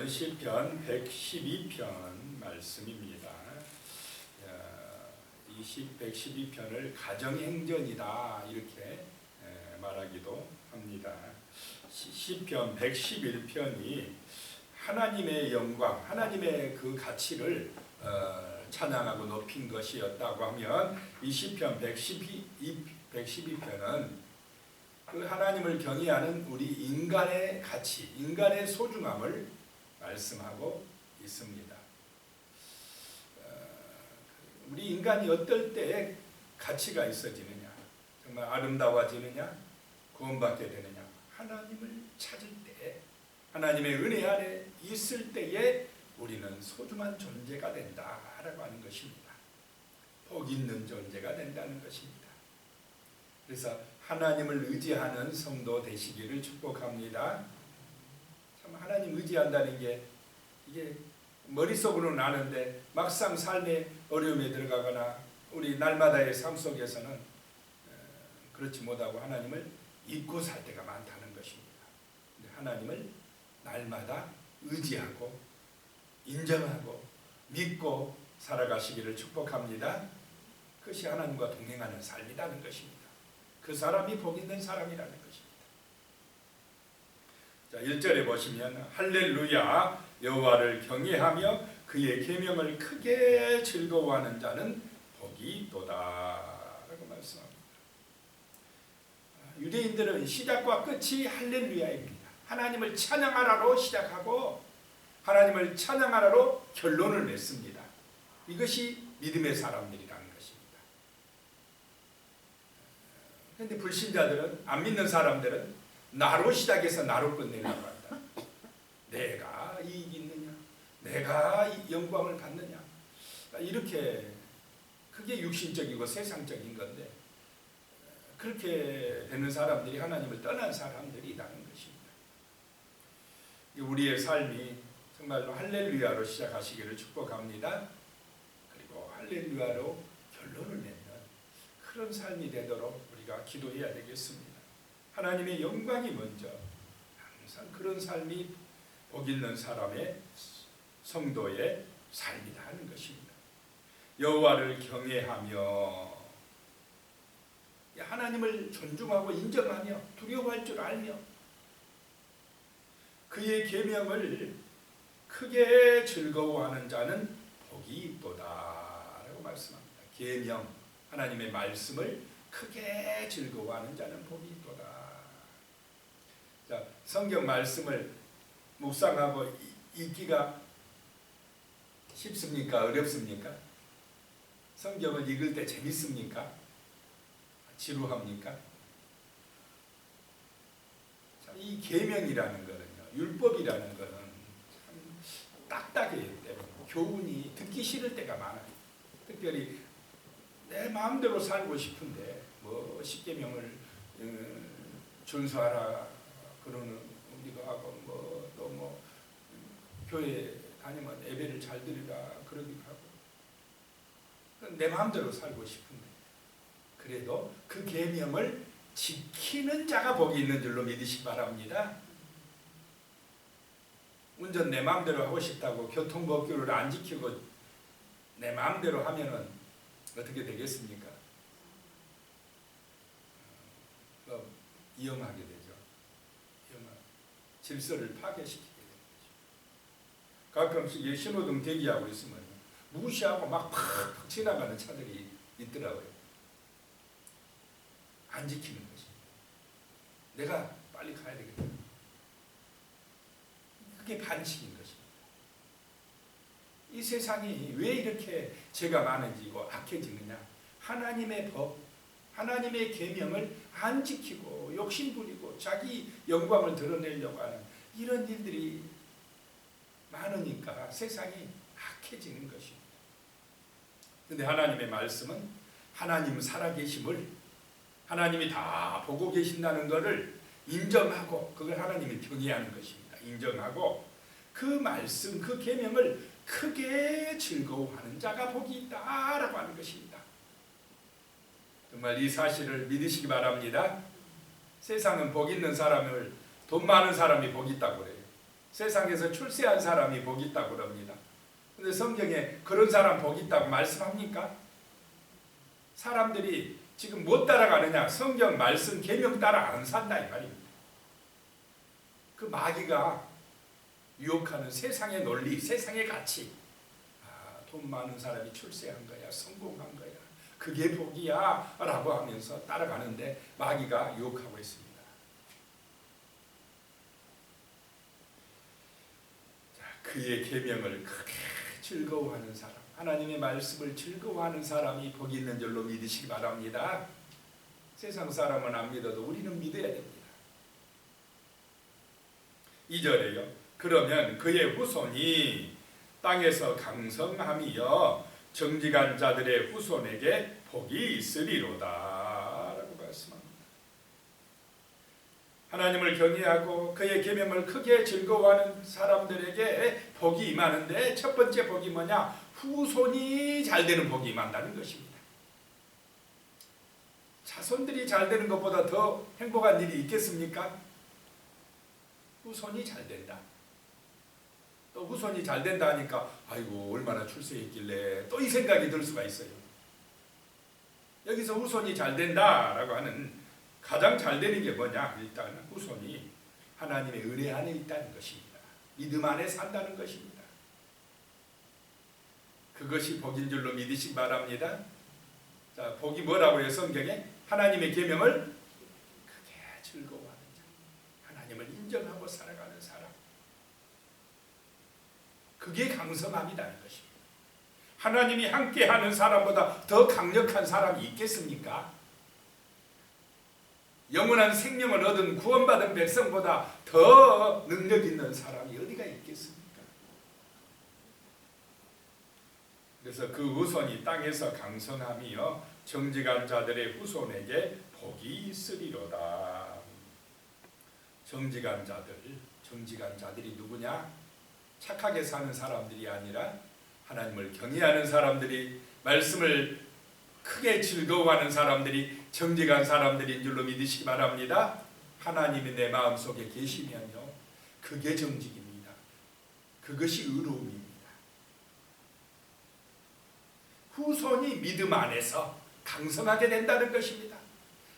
오늘은 시편 112편 말씀입니다. 이 112편을 가정행전이다 이렇게 말하기도 합니다. 시편 111편이 하나님의 영광, 하나님의 그 가치를 찬양하고 높인 것이었다고 하면 이 시편 112편은 그 하나님을 경외하는 우리 인간의 가치, 인간의 소중함을 말씀하고 있습니다. 우리 인간이 어떨 때에 가치가 있어지느냐, 정말 아름다워지느냐, 구원받게 되느냐, 하나님을 찾을 때에, 하나님의 은혜 안에 있을 때에 우리는 소중한 존재가 된다라고 하는 것입니다. 복 있는 존재가 된다는 것입니다. 그래서 하나님을 의지하는 성도 되시기를 축복합니다. 참 하나님 의지한다는 게 이게 머릿속으로는 아는데 막상 삶의 어려움에 들어가거나 우리 날마다의 삶 속에서는 그렇지 못하고 하나님을 잊고 살 때가 많다는 것입니다. 하나님을 날마다 의지하고 인정하고 믿고 살아가시기를 축복합니다. 그것이 하나님과 동행하는 삶이라는 것입니다. 그 사람이 복 있는 사람이라는 것입니다. 자, 1절에 보시면 할렐루야 여호와를 경외하며 그의 계명을 크게 즐거워하는 자는 복이 있도다 라고 말씀합니다. 유대인들은 시작과 끝이 할렐루야입니다. 하나님을 찬양하라로 시작하고 하나님을 찬양하라로 결론을 맺습니다. 이것이 믿음의 사람들이라는 것입니다. 그런데 불신자들은, 안 믿는 사람들은 나로 시작해서 나로 끝내려고 한다. 내가 이익이 있느냐, 내가 영광을 받느냐, 이렇게 그게 육신적이고 세상적인 건데 그렇게 되는 사람들이 하나님을 떠난 사람들이라는 것입니다. 우리의 삶이 정말로 할렐루야로 시작하시기를 축복합니다. 그리고 할렐루야로 결론을 맺는 그런 삶이 되도록 우리가 기도해야 되겠습니다. 하나님의 영광이 먼저, 항상 그런 삶이 복 있는 사람의 성도의 삶이다 하는 것입니다. 여호와를 경외하며, 하나님을 존중하고 인정하며 두려워할 줄 알며 그의 계명을 크게 즐거워하는 자는 복이 있도다 라고 말씀합니다. 계명, 하나님의 말씀을 크게 즐거워하는 자는 복이 있도다. 자, 성경 말씀을 묵상하고 읽기가 쉽습니까? 어렵습니까? 성경을 읽을 때 재밌습니까? 지루합니까? 자, 이 계명이라는 거는요, 율법이라는 거는 참 딱딱해요. 교훈이 듣기 싫을 때가 많아요. 특별히 내 마음대로 살고 싶은데 뭐 십계명을 준수하라 그러는 우리도 하고 뭐 또 뭐 교회 다니면 예배를 잘 드리라 그러기도 하고 내 마음대로 살고 싶은데 그래도 그 계명을 지키는 자가 복이 있는 줄로 믿으시기 바랍니다. 운전 내 마음대로 하고 싶다고 교통법규를 안 지키고 내 마음대로 하면은 어떻게 되겠습니까? 위험하게 되죠. 질서를 파괴시키게 되는 거죠. 가끔씩 신호등 대기하고 있으면 무시하고 막 팍팍 지나가는 차들이 있더라고요. 안 지키는 것입니다. 내가 빨리 가야 되겠다. 그게 반칙인 것입니다. 이 세상이 왜 이렇게 죄가 많아지고 악해지느냐? 하나님의 법, 하나님의 계명을 안 지키고 욕심 부리고 자기 영광을 드러내려고 하는 이런 일들이 많으니까 세상이 악해지는 것입니다. 그런데 하나님의 말씀은 하나님 살아계심을, 하나님이 다 보고 계신다는 것을 인정하고 그걸 하나님이 경외하는 것입니다. 인정하고 그 말씀, 그 계명을 크게 즐거워하는 자가 복이 있다라고 하는 것입니다. 정말 이 사실을 믿으시기 바랍니다. 세상은 복 있는 사람을, 돈 많은 사람이 복 있다고 그래요. 세상에서 출세한 사람이 복 있다고 그럽니다. 근데 성경에 그런 사람 복 있다고 말씀합니까? 사람들이 지금 못 따라가느냐? 성경 말씀 계명 따라 안 산다 이 말입니다. 그 마귀가 유혹하는 세상의 논리, 세상의 가치. 돈 많은 사람이 출세한 거야, 성공한 거야, 그게 복이야 라고 하면서 따라가는데 마귀가 유혹하고 있습니다. 그의 계명을 크게 즐거워하는 사람, 하나님의 말씀을 즐거워하는 사람이 복이 있는 줄로 믿으시기 바랍니다. 세상 사람은 안 믿어도 우리는 믿어야 됩니다. 2절에요. 그러면 그의 후손이 땅에서 강성함이여 정직한 자들의 후손에게 복이 있으리로다 라고 말씀합니다. 하나님을 경외하고 그의 계명을 크게 즐거워하는 사람들에게 복이 임하는데 첫 번째 복이 뭐냐? 후손이 잘 되는 복이 임한다는 것입니다. 자손들이 잘 되는 것보다 더 행복한 일이 있겠습니까? 후손이 잘 된다. 또 후손이 잘 된다 하니까 아이고 얼마나 출세했길래 또 이 생각이 들 수가 있어요. 여기서 후손이 잘 된다라고 하는 가장 잘 되는 게 뭐냐? 일단 후손이 하나님의 은혜 안에 있다는 것입니다. 믿음 안에 산다는 것입니다. 그것이 복인 줄로 믿으시기 바랍니다. 자, 복이 뭐라고 해요? 성경에 하나님의 계명을 크게 즐거워하는 자, 하나님을 인정하고 살아가는 사람, 그게 강성함이라는 것입니다. 하나님이 함께하는 사람보다 더 강력한 사람이 있겠습니까? 영원한 생명을 얻은 구원받은 백성보다 더 능력 있는 사람이 어디가 있겠습니까? 그래서 그 후손이 땅에서 강성함이여 정직한 자들의 후손에게 복이 있으리로다. 정직한 자들이 누구냐? 착하게 사는 사람들이 아니라 하나님을 경외하는 사람들이, 말씀을 크게 즐거워하는 사람들이 정직한 사람들인 줄로 믿으시기 바랍니다. 하나님이 내 마음속에 계시면요, 그게 정직입니다. 그것이 의로움입니다. 후손이 믿음 안에서 강성하게 된다는 것입니다.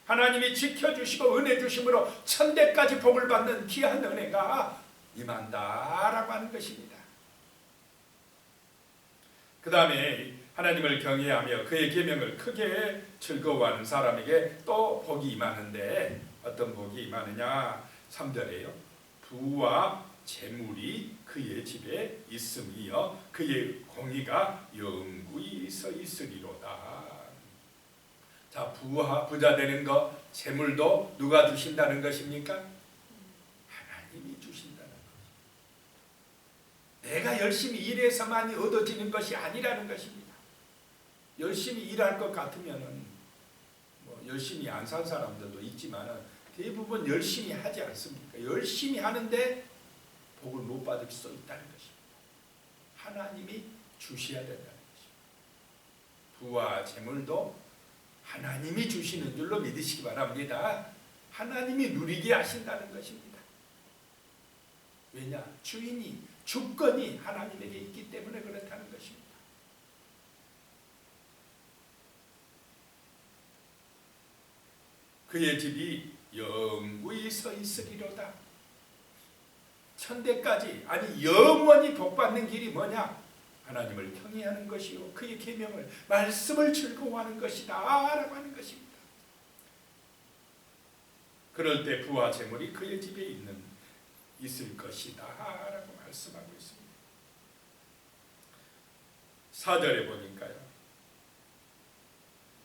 하나님이 지켜주시고 은혜 주심으로 천대까지 복을 받는 귀한 은혜가 임한다라고 하는 것입니다. 그 다음에 하나님을 경외하며 그의 계명을 크게 즐거워하는 사람에게 또 복이 임하는데 어떤 복이 임하느냐? 3절에요. 부와 재물이 그의 집에 있음이여 그의 공의가 영구히 서 있으리로다. 자, 부자 되는 것, 재물도 누가 주신다는 것입니까? 하나님이 주신다는 것. 내가 열심히 일해서만이 얻어지는 것이 아니라는 것입니다. 열심히 일할 것 같으면은 열심히 안 산 사람들도 있지만은 대부분 열심히 하지 않습니까? 열심히 하는데 복을 못 받을 수 있다는 것입니다. 하나님이 주셔야 된다는 것입니다. 부와 재물도 하나님이 주시는 줄로 믿으시기 바랍니다. 하나님이 누리게 하신다는 것입니다. 왜냐? 주권이 하나님에게 있기 때문에 그렇다는 것입니다. 그의 집이 영구히 서 있으리로다. 천대까지, 아니 영원히 복받는 길이 뭐냐? 하나님을 경외하는 것이요 그의 계명을, 말씀을 즐거워하는 것이다 라고 하는 것입니다. 그럴 때 부와 재물이 그의 집에 있을 것이다 라고 말씀하고 있습니다. 4절에 보니까요,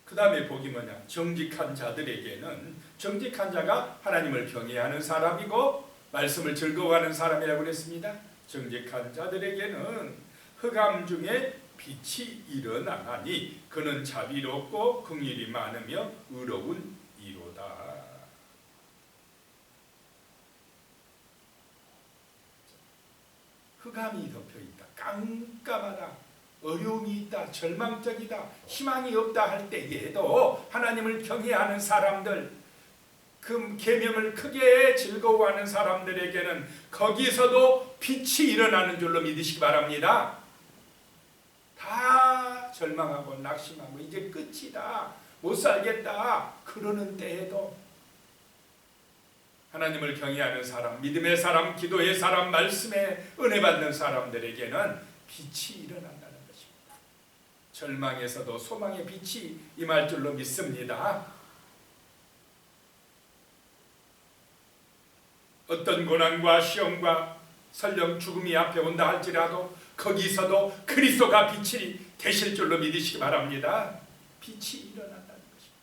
그 다음에 복이 뭐냐? 정직한 자들에게는, 정직한 자가 하나님을 경외하는 사람이고 말씀을 즐거워하는 사람이라고 그랬습니다. 정직한 자들에게는 흑암 중에 빛이 일어나니 그는 자비롭고 긍휼이 많으며 의로운 이로다. 흑암이 덮여있다, 깜깜하다, 어려움이 있다, 절망적이다, 희망이 없다 할 때에도 하나님을 경외하는 사람들, 그 계명을 크게 즐거워하는 사람들에게는 거기서도 빛이 일어나는 줄로 믿으시기 바랍니다. 다 절망하고 낙심하고 이제 끝이다, 못 살겠다 그러는 때에도 하나님을 경외하는 사람, 믿음의 사람, 기도의 사람, 말씀에 은혜 받는 사람들에게는 빛이 일어난다는 것입니다. 절망에서도 소망의 빛이 임할 줄로 믿습니다. 어떤 고난과 시험과 설령 죽음이 앞에 온다 할지라도 거기서도 그리스도가 빛이 되실 줄로 믿으시기 바랍니다. 빛이 일어난다는 것입니다.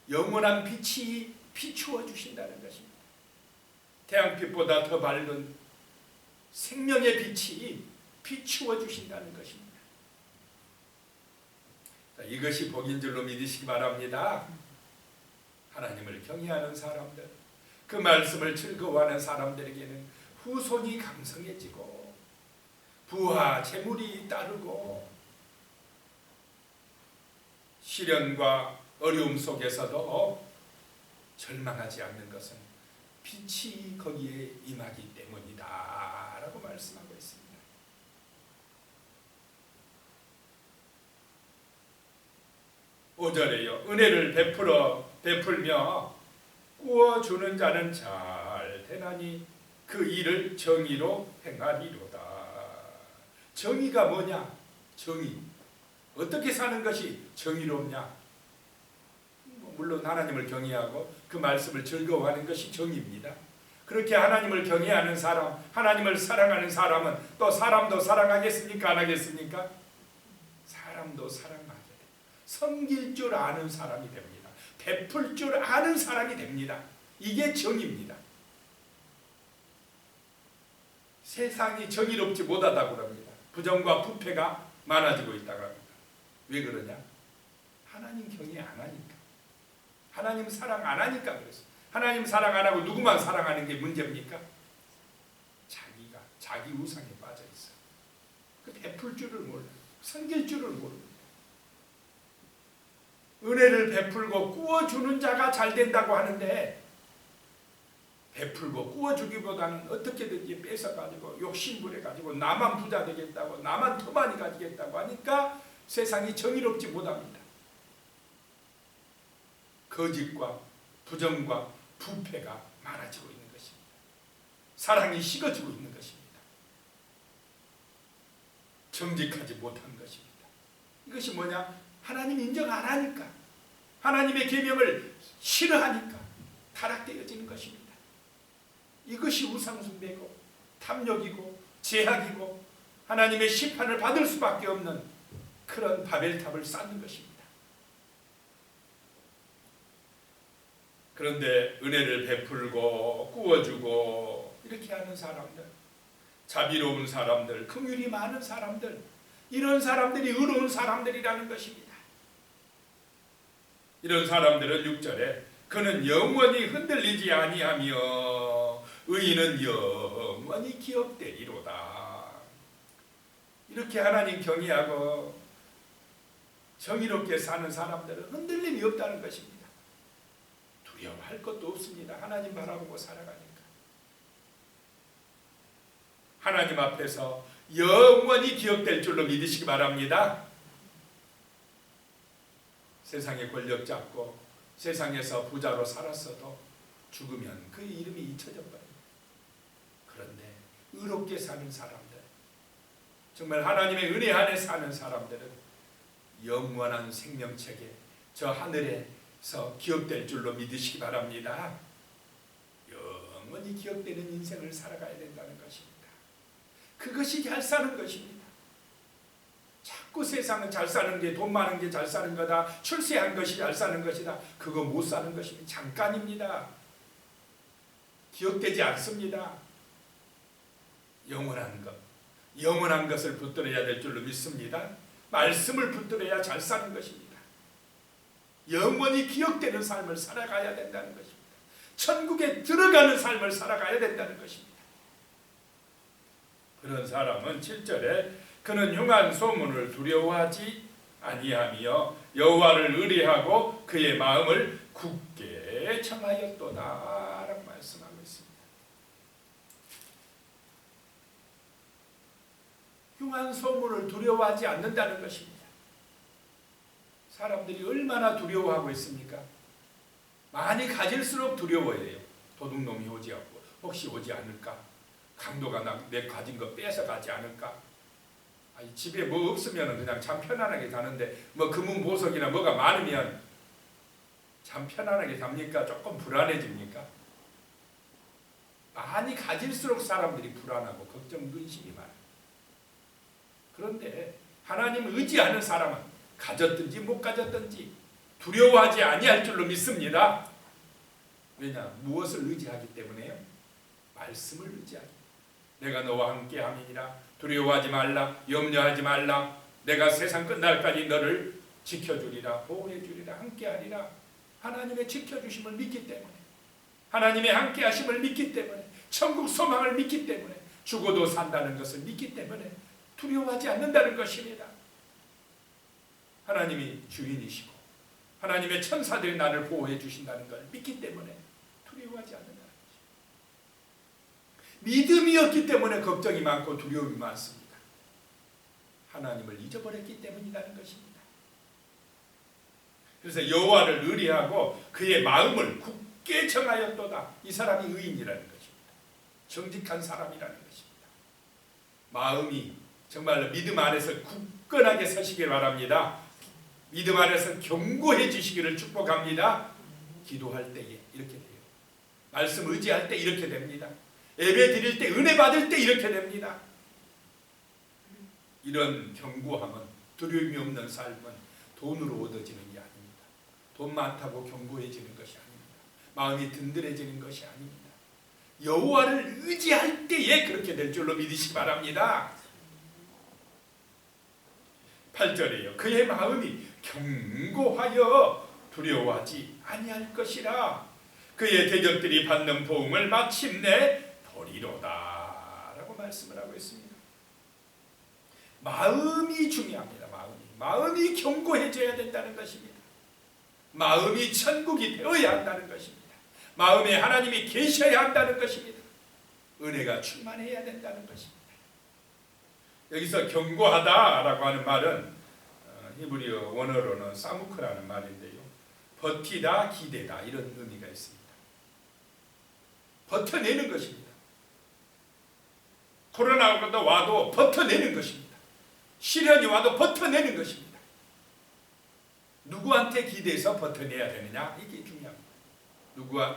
영원한 빛이 비추어 주신다는 것입니다. 태양빛보다 더 밝은 생명의 빛이 비추어 주신다는 것입니다. 자, 이것이 복인 줄로 믿으시기 바랍니다. 하나님을 경외하는 사람들, 그 말씀을 즐거워하는 사람들에게는 후손이 강성해지고 부와 재물이 따르고 시련과 어려움 속에서도 절망하지 않는 것은 빛이 거기에 임하기 때문이다 라고 말씀하고 있습니다. 오절에요. 은혜를 베풀며 구워주는 자는 잘 되나니 그 일을 정의로 행하리로다. 정의가 뭐냐? 정의. 어떻게 사는 것이 정의롭냐? 물론 하나님을 경외하고 그 말씀을 즐거워하는 것이 정의입니다. 그렇게 하나님을 경외하는 사람, 하나님을 사랑하는 사람은 또 사람도 사랑하겠습니까? 안 하겠습니까? 사람도 사랑하게 돼요. 섬길 줄 아는 사람이 됩니다. 베풀 줄 아는 사람이 됩니다. 이게 정의입니다. 세상이 정의롭지 못하다고 합니다. 부정과 부패가 많아지고 있다고 합니다. 왜 그러냐? 하나님 경외 안 하니까. 하나님 사랑 안 하니까 그랬어. 하나님 사랑 안 하고 누구만 사랑하는 게 문제입니까? 자기 우상에 빠져 있어. 그 베풀 줄을 몰라. 섬길 줄을 모릅니다. 은혜를 베풀고 구워주는 자가 잘 된다고 하는데 베풀고 구워주기보다는 어떻게든지 뺏어가지고 욕심부려가지고 나만 부자 되겠다고 나만 더 많이 가지겠다고 하니까 세상이 정의롭지 못합니다. 거짓과 부정과 부패가 많아지고 있는 것입니다. 사랑이 식어지고 있는 것입니다. 정직하지 못한 것입니다. 이것이 뭐냐? 하나님 인정 안 하니까, 하나님의 계명을 싫어하니까 타락되어지는 것입니다. 이것이 우상숭배고 탐욕이고 제약이고 하나님의 심판을 받을 수밖에 없는 그런 바벨탑을 쌓는 것입니다. 그런데 은혜를 베풀고 구워주고 이렇게 하는 사람들, 자비로운 사람들, 긍휼이 많은 사람들, 이런 사람들이 의로운 사람들이라는 것입니다. 이런 사람들은 6절에 그는 영원히 흔들리지 아니하며 의인은 영원히 기억되리로다. 이렇게 하나님 경외하고 정의롭게 사는 사람들은 흔들림이 없다는 것입니다. 두려워할 것도 없습니다. 하나님 바라보고 살아가니까. 하나님 앞에서 영원히 기억될 줄로 믿으시기 바랍니다. 세상의 권력 잡고 세상에서 부자로 살았어도 죽으면 그 이름이 잊혀져 버립니다. 그런데 의롭게 사는 사람들, 정말 하나님의 은혜 안에 사는 사람들은 영원한 생명책에 저 하늘에서 기억될 줄로 믿으시기 바랍니다. 영원히 기억되는 인생을 살아가야 된다는 것입니다. 그것이 잘 사는 것입니다. 자꾸 세상은 잘 사는 게, 돈 많은 게 잘 사는 거다, 출세한 것이 잘 사는 것이다, 그거 못 사는 것입니다. 잠깐입니다. 기억되지 않습니다. 영원한 것, 영원한 것을 붙들어야 될 줄로 믿습니다. 말씀을 붙들어야 잘 사는 것입니다. 영원히 기억되는 삶을 살아가야 된다는 것입니다. 천국에 들어가는 삶을 살아가야 된다는 것입니다. 그런 사람은 7절에 그는 흉한 소문을 두려워하지 아니하며 여호와를 의뢰하고 그의 마음을 굳게 청하였도다 라고 말씀하고 있습니다. 흉한 소문을 두려워하지 않는다는 것입니다. 사람들이 얼마나 두려워하고 있습니까? 많이 가질수록 두려워해요. 도둑놈이 오지 않고 혹시 오지 않을까? 강도가 내 가진 거 뺏어가지 않을까? 집에 뭐 없으면 그냥 참 편안하게 사는데 뭐 금은 보석이나 뭐가 많으면 참 편안하게 삽니까? 조금 불안해집니까? 많이 가질수록 사람들이 불안하고 걱정, 근심이 많아요. 그런데 하나님을 의지하는 사람은 가졌든지 못 가졌든지 두려워하지 아니할 줄로 믿습니다. 왜냐? 무엇을 의지하기 때문에요? 말씀을 의지하기. 내가 너와 함께 함이니라. 두려워하지 말라. 염려하지 말라. 내가 세상 끝날까지 너를 지켜주리라. 보호해주리라. 함께하리라. 하나님의 지켜주심을 믿기 때문에, 하나님의 함께하심을 믿기 때문에, 천국 소망을 믿기 때문에, 죽어도 산다는 것을 믿기 때문에 두려워하지 않는다는 것입니다. 하나님이 주인이시고 하나님의 천사들이 나를 보호해 주신다는 걸 믿기 때문에 두려워하지 않는다는 것입니다. 믿음이 없기 때문에 걱정이 많고 두려움이 많습니다. 하나님을 잊어버렸기 때문이라는 것입니다. 그래서 여호와를 의리하고 그의 마음을 굳게 정하였도다. 이 사람이 의인이라는 것입니다. 정직한 사람이라는 것입니다. 마음이 정말로 믿음 안에서 굳건하게 서시길 바랍니다. 믿음 안에서 견고해지시기를 축복합니다. 기도할 때에 이렇게 돼요. 말씀 의지할 때 이렇게 됩니다. 예배 드릴 때, 은혜 받을 때 이렇게 됩니다. 이런 견고함은, 두려움이 없는 삶은 돈으로 얻어지는 게 아닙니다. 돈 많다고 견고해지는 것이 아닙니다. 마음이 든든해지는 것이 아닙니다. 여호와를 의지할 때에 그렇게 될 줄로 믿으시기 바랍니다. 8절에요. 그의 마음이 견고하여 두려워하지 아니할 것이라. 그의 대적들이 받는 보응을 마침내 보리로다 라고 말씀을 하고 있습니다. 마음이 중요합니다. 마음이 견고해져야 된다는 것입니다. 마음이 천국이 되어야 한다는 것입니다. 마음에 하나님이 계셔야 한다는 것입니다. 은혜가 충만해야 된다는 것입니다. 여기서 견고하다라고 하는 말은 히브리어 원어로는 사무크라는 말인데요. 버티다, 기대다 이런 의미가 있습니다. 버텨내는 것입니다. 코로나가 와도 버텨내는 것입니다. 시련이 와도 버텨내는 것입니다. 누구한테 기대서 버텨내야 되느냐? 이게 중요합니다.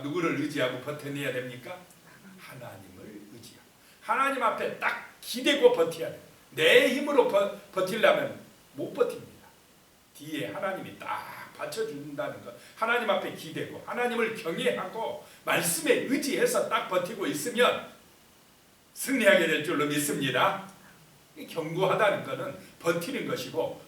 누구를 의지하고 버텨내야 됩니까? 하나님을 의지하고 하나님 앞에 딱 기대고 버텨야 돼요. 내 힘으로 버티려면 못 버팁니다. 뒤에 하나님이 딱 받쳐준다는 것, 하나님 앞에 기대고 하나님을 경외하고 말씀에 의지해서 딱 버티고 있으면 승리하게 될 줄로 믿습니다. 견고하다는 것은 버티는 것이고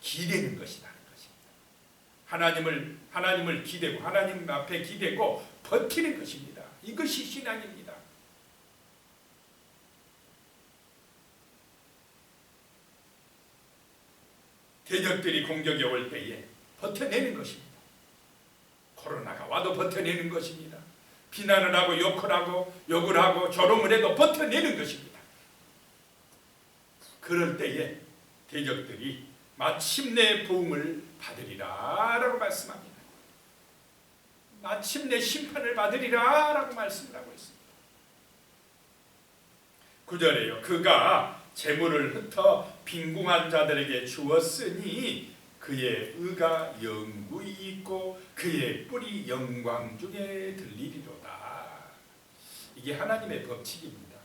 기대는 것이라는 것입니다. 하나님을 기대고 하나님 앞에 기대고 버티는 것입니다. 이것이 신앙입니다. 대적들이 공격에 올 때에 버텨내는 것입니다. 코로나가 와도 버텨내는 것입니다. 비난을 하고 욕을 하고 조롱을 해도 버텨내는 것입니다. 그럴 때에 대적들이 마침내 보응을 받으리라 라고 말씀합니다. 마침내 심판을 받으리라 라고 말씀을 하고 있습니다. 9절에요. 그가 재물을 흩어 빈궁한 자들에게 주었으니 그의 의가 영구히 있고 그의 뿔이 영광 중에 들리리로다. 이게 하나님의 법칙입니다.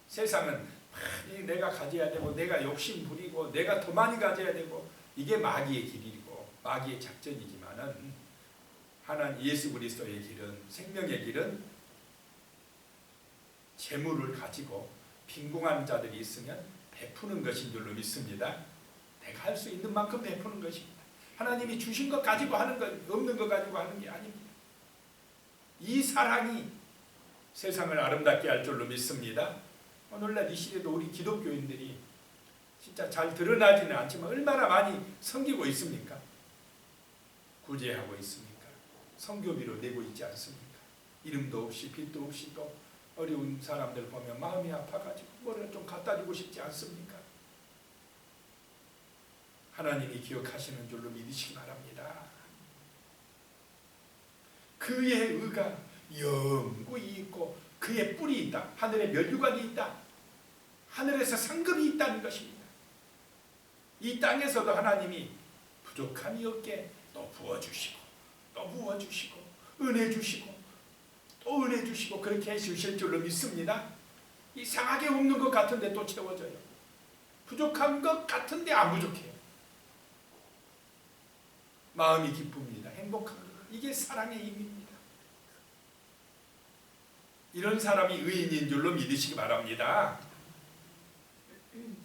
세상은 많이 내가 가져야 되고 내가 욕심 부리고 내가 더 많이 가져야 되고 이게 마귀의 길이고 마귀의 작전이지만은 하나님 예수 그리스도의 길은, 생명의 길은 재물을 가지고 빈궁한 자들이 있으면 베푸는 것인 줄로 믿습니다. 내가 할 수 있는 만큼 베푸는 것입니다. 하나님이 주신 것 가지고 하는 것, 없는 것 가지고 하는 게 아닙니다. 이 사랑이 세상을 아름답게 할 줄로 믿습니다. 오늘날 이 시대도 우리 기독교인들이 진짜 잘 드러나지는 않지만 얼마나 많이 섬기고 있습니까? 구제하고 있습니까? 성교비로 내고 있지 않습니까? 이름도 없이 빚도 없이 또 어려운 사람들 보면 마음이 아파가지고 뭐를 좀 갖다 주고 싶지 않습니까? 하나님이 기억하시는 줄로 믿으시기 바랍니다. 그의 의가 영구히 있고 그의 뿔이 있다. 하늘에 면류관이 있다. 하늘에서 상급이 있다는 것입니다. 이 땅에서도 하나님이 부족함이 없게 또 부어주시고 또 부어주시고 은혜 주시고 또 은혜 주시고 그렇게 해주실 줄로 믿습니다. 이상하게 없는 것 같은데 또 채워져요. 부족한 것 같은데 안 부족해요. 마음이 기쁩니다. 행복합니다. 이게 사랑의 힘입니다. 이런 사람이 의인인 줄로 믿으시기 바랍니다.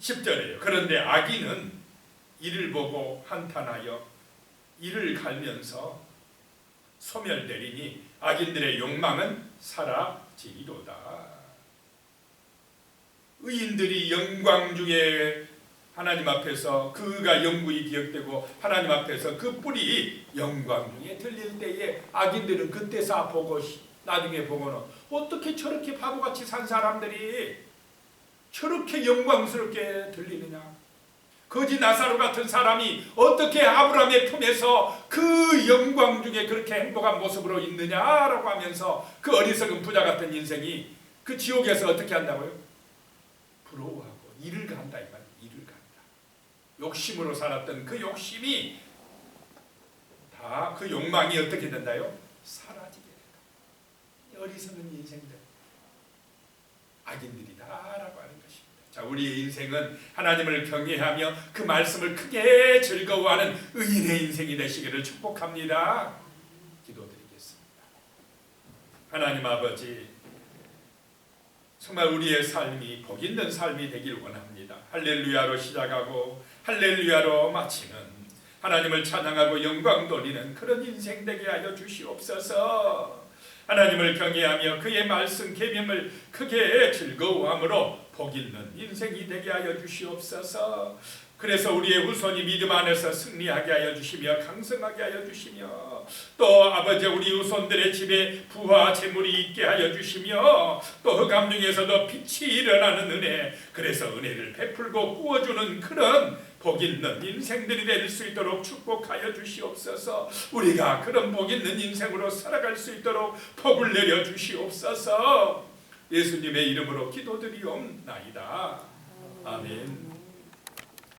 10절에요. 그런데 악인은 이를 보고 한탄하여 이를 갈면서 소멸되리니 악인들의 욕망은 사라지리로다. 의인들이 영광 중에 하나님 앞에서 그가 영구히 기억되고 하나님 앞에서 그 뿔이 영광 중에 들릴 때에 악인들은 그때서 보고 나중에 보고는 어떻게 저렇게 바보같이 산 사람들이 저렇게 영광스럽게 들리느냐. 거지 나사로 같은 사람이 어떻게 아브라함의 품에서 그 영광 중에 그렇게 행복한 모습으로 있느냐라고 하면서 그 어리석은 부자 같은 인생이 그 지옥에서 어떻게 한다고요? 부러워하고 이를 간다 이 말이에요. 이를 간다. 욕심으로 살았던 그 욕심이 다 그 욕망이 어떻게 된다요? 사라지게 된다. 어리석은 인생들 악인들이다라고 하는 것입니다. 자, 우리의 인생은 하나님을 경외하며 그 말씀을 크게 즐거워하는 의인의 인생이 되시기를 축복합니다. 기도드리겠습니다. 하나님 아버지, 정말 우리의 삶이 복 있는 삶이 되길 원합니다. 할렐루야로 시작하고 할렐루야로 마치는 하나님을 찬양하고 영광 돌리는 그런 인생 되게 하여 주시옵소서. 하나님을 경외하며 그의 말씀 계명을 크게 즐거워함으로 복 있는 인생이 되게 하여 주시옵소서. 그래서 우리의 후손이 믿음 안에서 승리하게 하여 주시며 강성하게 하여 주시며 또 아버지 우리 후손들의 집에 부와 재물이 있게 하여 주시며 또 흑암 중에서도 빛이 일어나는 은혜, 그래서 은혜를 베풀고 구워주는 그런 복 있는 인생들이 될 수 있도록 축복하여 주시옵소서. 우리가 그런 복 있는 인생으로 살아갈 수 있도록 복을 내려 주시옵소서. 예수님의 이름으로 기도드리옵나이다. 아멘.